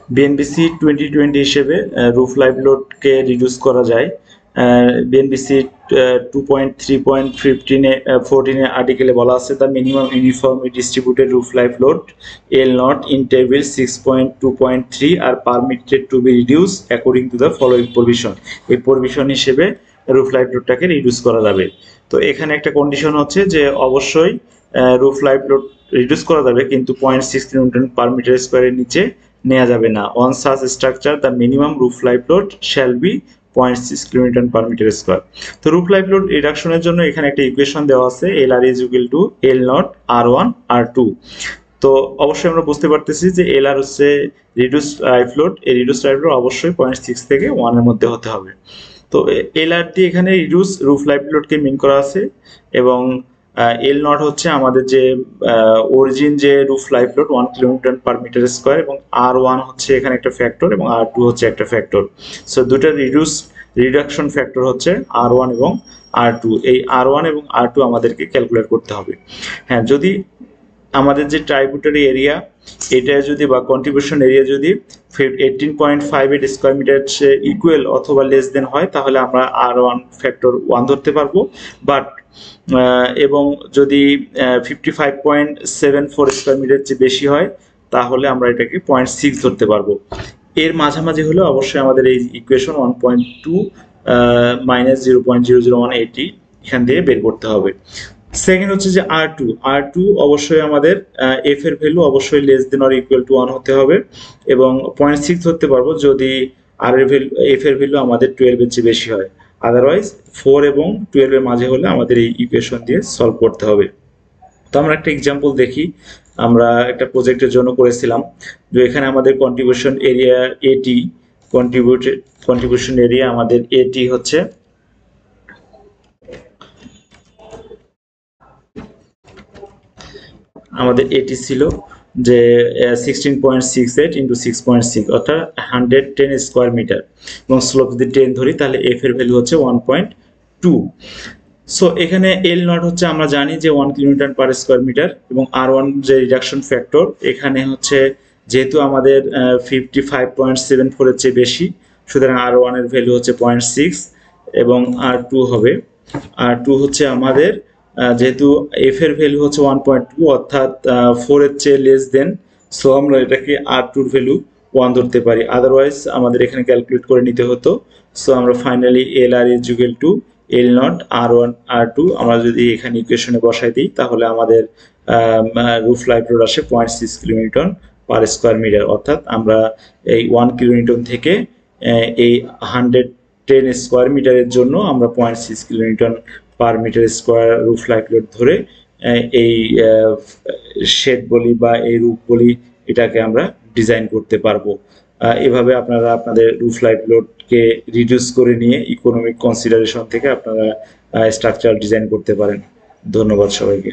BNBC 2020 হিসেবে roof live লোডকে reduce করা যায়। বিএনবিসি 2.3.14 আর্টিকেলে বলা আছে the minimum uniformly distributed roof live load L nought in table 6.2.3 are permitted to be reduce according to the following provision. এই provision হিসেবে রুফ লাইভ লোডটাকে রিডিউস করা যাবে। তো এখানে একটা কন্ডিশন হচ্ছে যে অবশ্যই রুফ লাইভ লোড রিডিউস করা যাবে, কিন্তু 0.6 নিউটন পার মিটার স্কোয়ারের নিচে নেওয়া যাবে না। On such structure the minimum roof live load shall be 0.6 kilometre per metre square. তো রুফ লাইভ লোড রিডাকশনের জন্য এখানে একটা ইকুয়েশন দেওয়া আছে, L R is equal to L not R one R two. তো অবশ্যই আমরা বুঝতে পারতেছি যে এল আর হচ্ছে রিডিউস লাইভ লোড, এই রিডিউস লাইভ লোড অবশ্যই 0.6 থেকে 1 এর মধ্যে হতে হবে। তো এল আর দিয়ে এখানে রিডিউস রুফ লাইভ লোডকে মিন করা আছে, এবং এল নট হচ্ছে আমাদের যে অরিজিন যে roof live load 1 kilometre per metre square, এবং আর ওয়ান হচ্ছে এখানে একটা ফ্যাক্টর এবং আর টু হচ্ছে একটা ফ্যাক্টর। সো দুটো রিডাকশন ফ্যাক্টর হচ্ছে আর ওয়ান এবং আর টু। এই আর ওয়ান এবং আর টু আমাদেরকে ক্যালকুলেট করতে হবে। হ্যাঁ, যদি আমাদের যে ট্রাইবুটারি এরিয়া এটা যদি বা কন্ট্রিবিউশন এরিয়া যদি 18.58 স্কোয়ার মিটার ইকুয়াল অথবা লেস দেন হয়, তাহলে আমরা আর ওয়ান ফ্যাক্টর 1 ধরতে পারবো। বাট এবং যদি 55.74 স্কোয়ার মিটার চেয়ে বেশি হয়, তাহলে আমরা এটাকে 0.6 ধরতে পারবো। এর মাঝামাঝি হলে অবশ্যই আমাদের এই ইকুয়েশন 1.2 মাইনাস 0.00180 এখান দিয়ে বের করতে হবে। সেকেন্ড হচ্ছে যে আর টু অবশ্যই আমাদের এফ এর ভ্যালু অবশ্যই less than or equal to 1 হতে হবে, এবং 0.6 ধরতে পারবো যদি আর এর ভ্যালু এফ এর ভ্যালু আমাদের 12 এর চেয়ে বেশি হয়। আদারওয়াইজ 4 এবং 12 এর মাঝে হলে আমাদের এই ইকুয়েশন দিয়ে সলভ করতে হবে। তো আমরা একটা এক্সাম্পল দেখি, আমরা একটা প্রজেক্টের জন্য করেছিলাম যে এখানে আমাদের কন্ট্রিবিউশন এরিয়া এটি, কন্ট্রিবিউশন এরিয়া আমাদের এটি হচ্ছে আমাদের এটি ছিল যে 16.68 ইন্টু 6.6 অর্থাৎ 110 স্কোয়ার মিটার, এবং স্লোপ যদি 10 ধরি তাহলে এফ এর ভ্যালু হচ্ছে 1.2। সো এখানে এল নট হচ্ছে আমরা জানি যে 1 কিলোমিটার পার স্কোয়ার মিটার, এবং আর ওয়ান যে রিডাকশন ফ্যাক্টর এখানে হচ্ছে যেহেতু আমাদের 55.74 এর চেয়ে বেশি, সুতরাং আর ওয়ান এর ভ্যালু হচ্ছে 0.6, এবং আর টু হবে আর টু হচ্ছে আমাদের যেহেতু এফ এর ভ্যালু হচ্ছে 1.2 অর্থাৎ 4 এর চেয়ে লেস দেন, সো আমরা এটাকে আর টুর ভ্যালু 1 ধরতে পারি। আদারওয়াইজ আমাদের এখানে ক্যালকুলেট করে নিতে হতো। সো আমরা finally L R is equal to L not R one R two আমরা যদি এখানে ইকুয়েশনে বসাই দিই, তাহলে আমাদের রুফ লাইভ লোড আসে 0.6 কিলোনিউটন পার স্কোয়ার মিটার। অর্থাৎ আমরা এই 1 কিলোনিউটন থেকে এই 110 স্কোয়ার মিটারের জন্য আমরা 0.6 kilonewton per metre square roof live load ধরে এই শেড বলি বা এই রুফ বলি এটাকে আমরা ডিজাইন করতে পারবো। এভাবে আপনারা আপনাদের রুফ লাইভ লোডকে রিডিউস করে নিয়ে ইকোনমিক কনসিডারেশন থেকে আপনারা স্ট্রাকচার ডিজাইন করতে পারেন। ধন্যবাদ সবাইকে।